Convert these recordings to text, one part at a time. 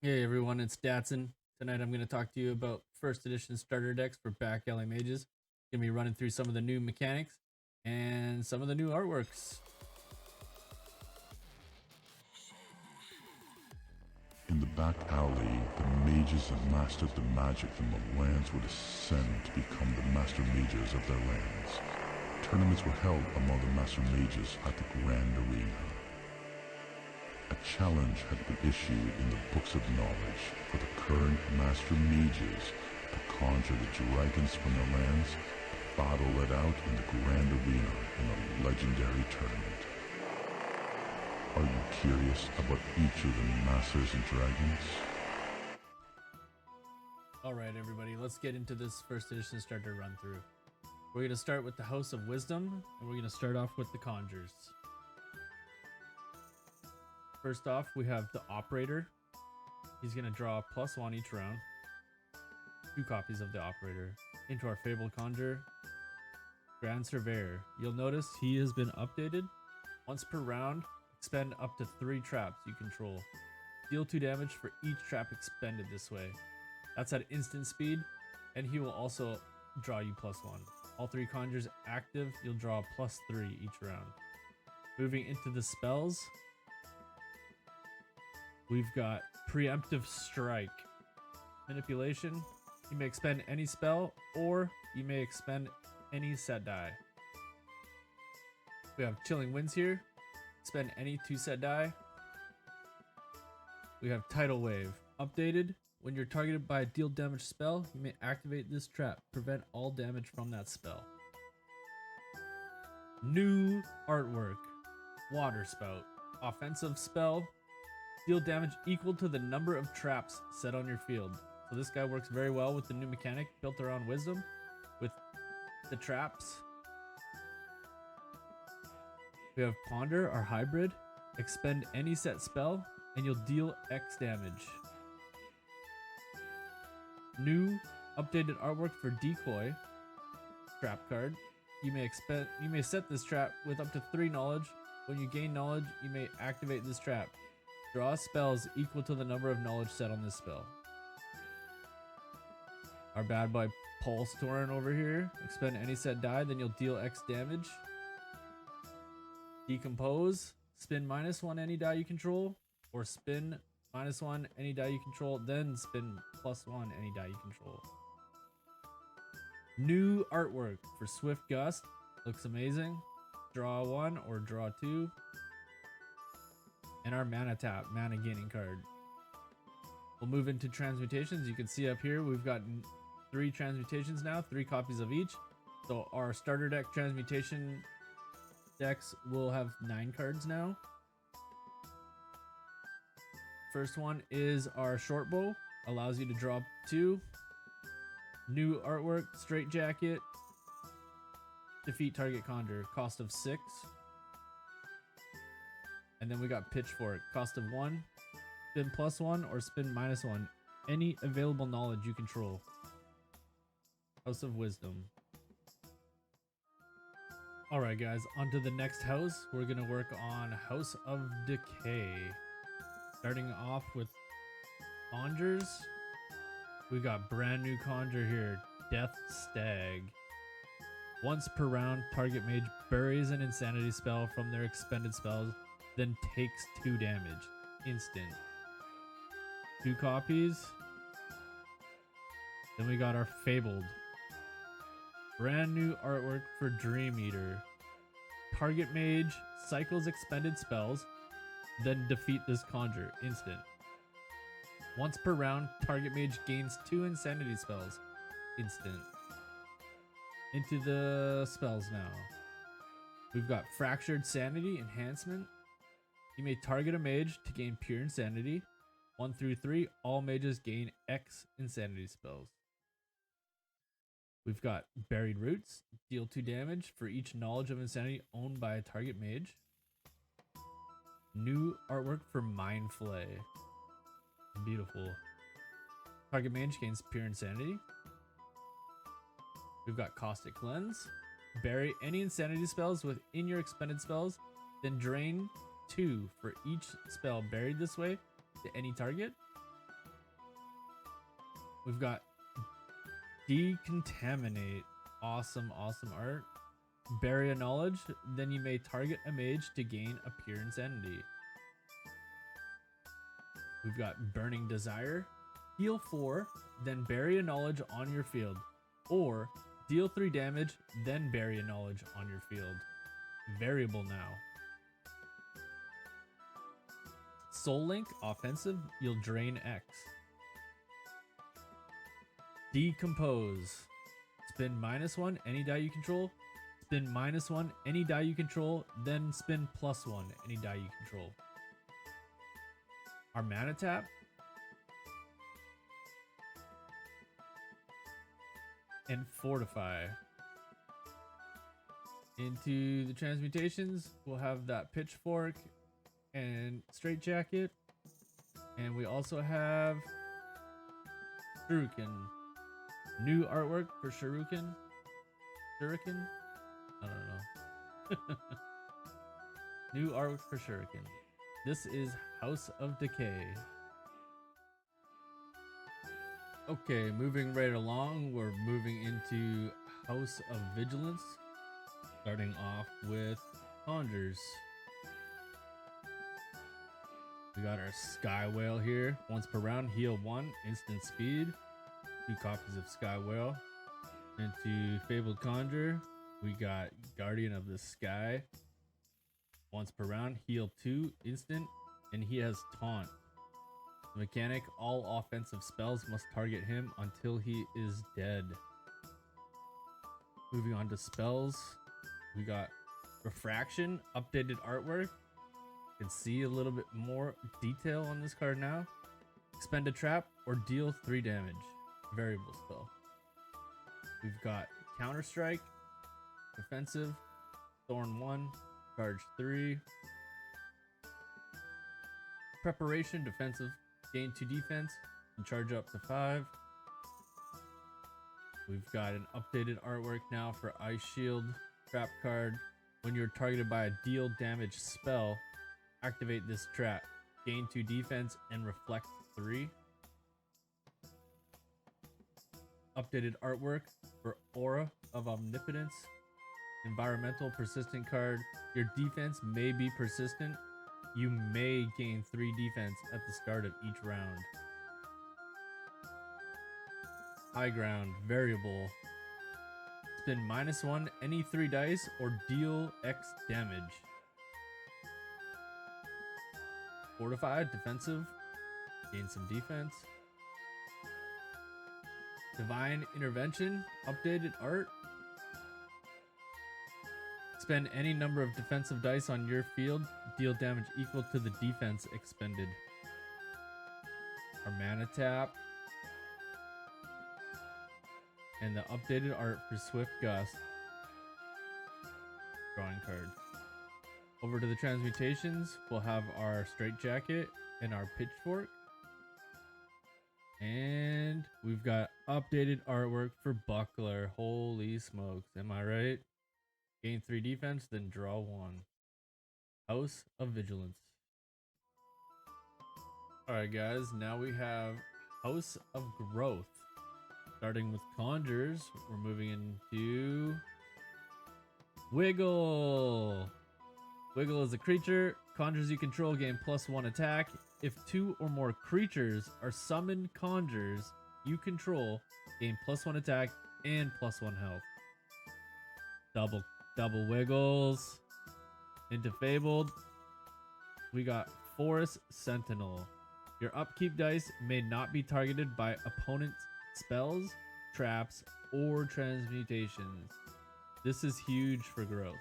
Hey everyone, it's Datsun. Tonight I'm going to talk to you about first edition starter decks for back alley mages. Going to be running through some of the new mechanics and some of the new artworks. In the back alley, the mages that mastered the magic from the lands would ascend to become the master mages of their lands. Tournaments were held among the master mages at the Grand Arena. A challenge had been issued in the books of knowledge for the current master mages to conjure the dragons from their lands, to battle it out in the Grand Arena in a legendary tournament. Are you curious about each of the masters and dragons? Alright everybody, let's get into this first edition starter run through. We're going to start with the House of Wisdom, and we're going to start off with the Conjures. First off, we have the Operator. He's going to draw +1 each round. 2 copies of the Operator. Into our Fabled Conjure, Grand Surveyor. You'll notice he has been updated. Once per round, expend up to 3 traps you control. Deal 2 damage for each trap expended this way. That's at instant speed, and he will also draw you +1. All 3 conjures active, you'll draw +3 each round. Moving into the spells, we've got Preemptive Strike. Manipulation, you may expend any spell, or you may expend any set die. We have Chilling Winds here. Spend any 2 set die. We have Tidal Wave. Updated. When you're targeted by a deal damage spell, you may activate this trap. Prevent all damage from that spell. New artwork. Water Spout. Offensive spell. Deal damage equal to the number of traps set on your field. So this guy works very well with the new mechanic built around Wisdom. With the traps. We have Ponder, our hybrid. Expend any set spell, and you'll deal X damage. New updated artwork for Decoy. Trap card. You may set this trap with up to 3 knowledge. When you gain knowledge, you may activate this trap. Draw spells equal to the number of knowledge set on this spell. Our bad boy Pulse Torrent over here. Expend any set die, then you'll deal X damage. Decompose. Spin -1 any die you control, or spin -1 any die you control, then spin +1 any die you control. New artwork for Swift Gust. Looks amazing. Draw 1 or draw 2. And our mana tap, mana gaining card. We'll move into transmutations. You can see up here we've got 3 transmutations now, 3 copies of each. So our starter deck transmutation decks will have 9 cards now. First one is our short bow. Allows you to draw 2. New artwork, Straight Jacket. Defeat target conjure, cost of 6. And then we got Pitchfork, cost of 1. Spin +1 or spin -1. Any available knowledge you control. House of Wisdom. Alright guys, on to the next house. We're going to work on House of Decay. Starting off with Conjures. We got brand new Conjure here, Death Stag. Once per round, target mage buries an insanity spell from their expended spells, then takes 2 damage. Instant. 2 copies. Then we got our Fabled. Brand new artwork for Dream Eater. Target mage cycles expended spells, then defeat this conjure. Instant. Once per round, target mage gains 2 insanity spells. Instant. Into the spells now. We've got Fractured Sanity Enhancement. You may target a mage to gain pure insanity. 1 through 3, all mages gain X insanity spells. We've got Buried Roots. Deal 2 damage for each knowledge of insanity owned by a target mage. New artwork for Mind Flay. Beautiful. Target mage gains pure insanity. We've got Caustic Cleanse. Bury any insanity spells within your expended spells, then drain 2 for each spell buried this way to any target. We've got Decontaminate. Awesome, awesome art. Bury a knowledge, then you may target a mage to gain a pure insanity. We've got Burning Desire. Heal 4, then bury a knowledge on your field. Or deal 3 damage, then bury a knowledge on your field. Variable now. Soul Link, offensive, you'll drain X. Decompose. Spin -1, any die you control. Spin -1, any die you control. Then spin +1, any die you control. Our mana tap. And Fortify. Into the transmutations, we'll have that Pitchfork and Straitjacket. And we also have Shuriken. New artwork for Shuriken. Shuriken? I don't know. New artwork for Shuriken. This is House of Decay. Okay, moving right along, we're moving into House of Vigilance. Starting off with Conjures. We got our Sky Whale here. Once per round, heal 1, instant speed. 2 copies of Sky Whale. Into Fabled Conjure, we got Guardian of the Sky. Once per round, heal 2, instant, and he has Taunt. The mechanic, all offensive spells must target him until he is dead. Moving on to spells, we got Refraction, updated artwork. You can see a little bit more detail on this card now. Expend a trap or deal 3 damage. Variable spell. We've got Counter Strike, defensive, Thorn 1, charge 3. Preparation, defensive, gain 2 defense, and charge up to 5. We've got an updated artwork now for Ice Shield trap card. When you're targeted by a deal damage spell, activate this trap. Gain 2 defense and reflect 3. Updated artwork for Aura of Omnipotence. Environmental persistent card. Your defense may be persistent. You may gain 3 defense at the start of each round. High Ground, variable. Spin -1 any 3 dice or deal X damage. Fortified, defensive, gain some defense. Divine Intervention, updated art. Spend any number of defensive dice on your field, deal damage equal to the defense expended. Our mana tap. And the updated art for Swift Gust. Drawing card. Over to the transmutations, we'll have our Straitjacket and our Pitchfork. And we've got updated artwork for Buckler. Holy smokes, am I right? Gain 3 defense, then draw 1. House of Vigilance. Alright guys, now we have House of Growth. Starting with Conjures, we're moving into Wiggle. Wiggle is a creature. Conjures you control gain +1 attack. If 2 or more creatures are summoned conjures you control, gain +1 attack and +1 health. Double Wiggles. Into Fabled, we got Forest Sentinel. Your upkeep dice may not be targeted by opponent's spells, traps, or transmutations. This is huge for growth.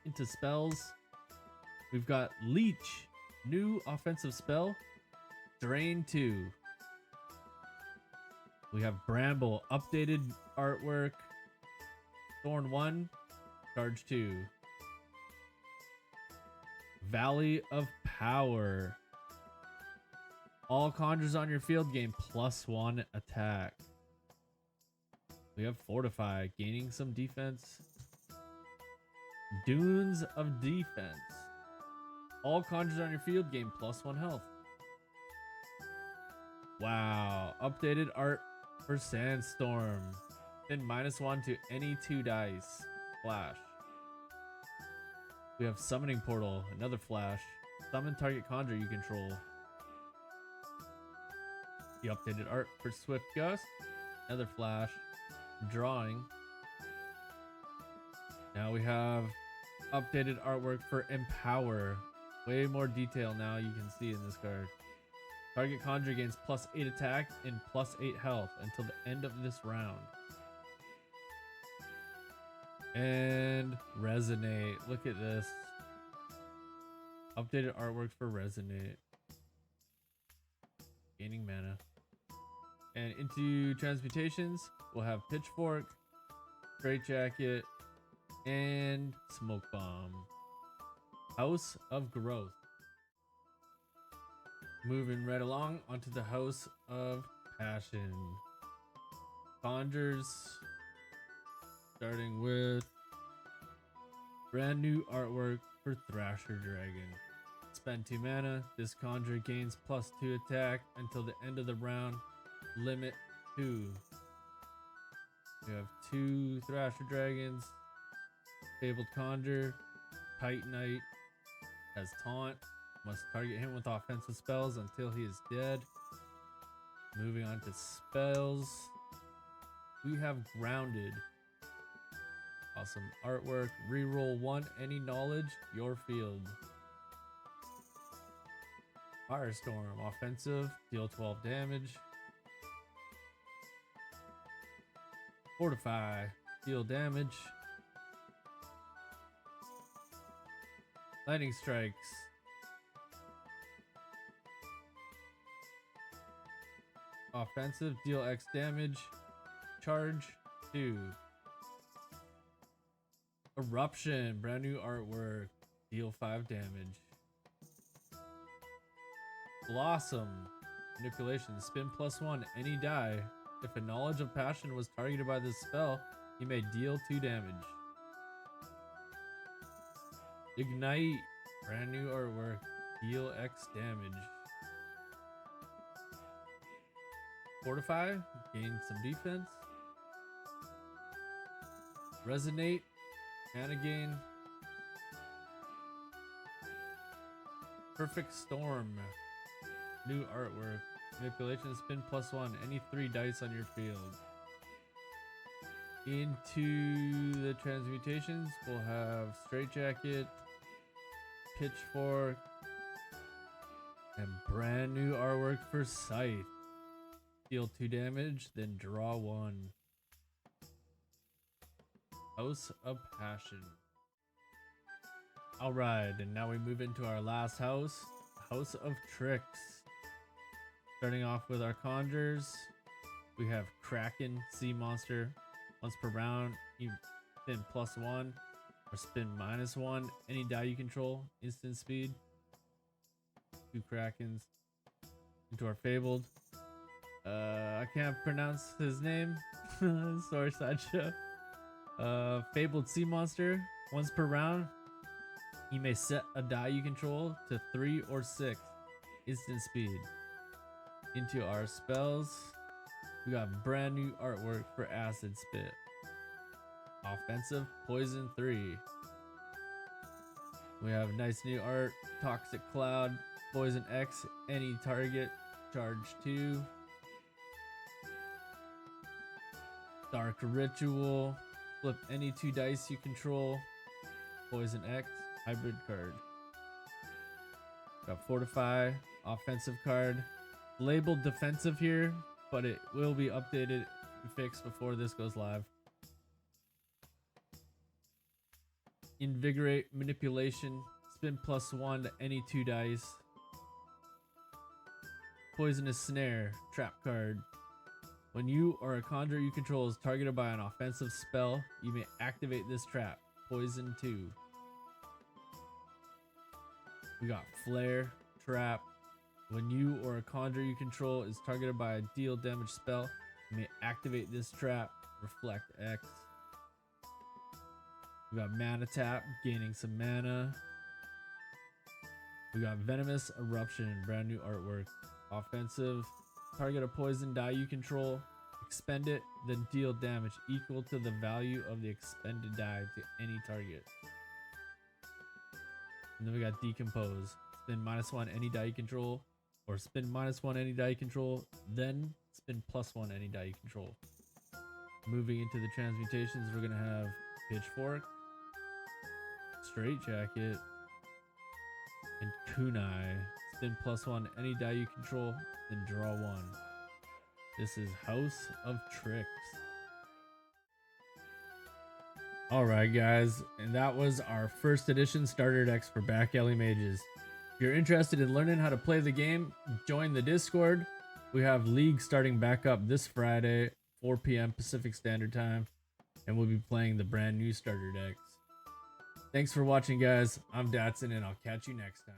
Into spells, we've got Leech, new offensive spell, Drain 2. We have Bramble, updated artwork, Thorn 1, charge 2. Valley of Power. All conjures on your field gain +1 attack. We have Fortify, gaining some defense. Dunes of Defense. All conjures on your field gain +1 health. Wow. Updated art for Sandstorm. Spin -1 to any 2 dice. Flash. We have Summoning Portal. Another flash. Summon target conjure you control. The updated art for Swift Gust. Another flash. Drawing. Now we have updated artwork for Empower. Way more detail now you can see in this card. Target conjure gains +8 attack and +8 health until the end of this round. And Resonate. Look at this. Updated artwork for Resonate. Gaining mana. And into transmutations, we'll have Pitchfork, Straitjacket, and Smoke Bomb. House of Growth. Moving right along onto the House of Passion. Conjures. Starting with brand new artwork for Thrasher Dragon. Spend 2 mana. This conjure gains +2 attack until the end of the round. Limit 2. We have 2 Thrasher Dragons. Fabled Conjure. Titanite. Has Taunt. Must target him with offensive spells until he is dead. Moving on to spells. We have Grounded. Awesome artwork. Reroll 1 any knowledge, your field. Firestorm. Offensive. Deal 12 damage. Fortify. Deal damage. Lightning Strikes. Offensive. Deal X damage. Charge 2. Eruption. Brand new artwork. Deal 5 damage. Blossom. Manipulation. Spin +1 any die. If a knowledge of passion was targeted by this spell, you may deal 2 damage. Ignite. Brand new artwork. Deal X damage. Fortify. Gain some defense. Resonate. Mana gain. Perfect Storm. New artwork. Manipulation. Spin +1 any 3 dice on your field. Into the transmutations, we'll have Straitjacket, Pitchfork, and brand new artwork for Scythe. Deal 2 damage, then draw 1. House of Passion. Alright, and now we move into our last house, House of Tricks. Starting off with our conjures, we have Kraken, Sea Monster. Once per round, you spin +1 or spin -1. Any die you control, instant speed. 2 Krakens. Into our Fabled. I can't pronounce his name. Sorry, Sideshow. Fabled Sea Monster. Once per round, you may set a die you control to 3 or 6. Instant speed. Into our spells, we got brand new artwork for Acid Spit. Offensive, Poison 3. We have nice new art, Toxic Cloud, Poison X, any target, charge 2. Dark Ritual, flip any 2 dice you control, Poison X, hybrid card. Got Fortify, offensive card. Labeled defensive here, but it will be updated and fixed before this goes live. Invigorate, Manipulation, spin +1 to any 2 dice. Poisonous Snare, trap card. When you or a conjurer you control is targeted by an offensive spell, you may activate this trap. Poison 2. We got Flare, trap. When you or a conjurer you control is targeted by a deal damage spell, you may activate this trap. Reflect X. We got Mana Tap, gaining some mana. We got Venomous Eruption, brand new artwork. Offensive, Target a poison die you control. Expend it, then deal damage equal to the value of the expended die to any target. And then we got Decompose. Spin -1 any die you control, or spin -1 any die you control, then spin +1 any die you control. Moving into the transmutations, we're gonna have Pitchfork, Straight Jacket, and Kunai. Spin +1 any die you control, then draw 1. This is House of Tricks. Alright guys, and that was our first edition starter decks for Back Alley Mages. If you're interested in learning how to play the game, join the Discord. We have League starting back up this Friday, 4 p.m. Pacific Standard Time, and we'll be playing the brand new starter decks. Thanks for watching guys, I'm Datsun and I'll catch you next time.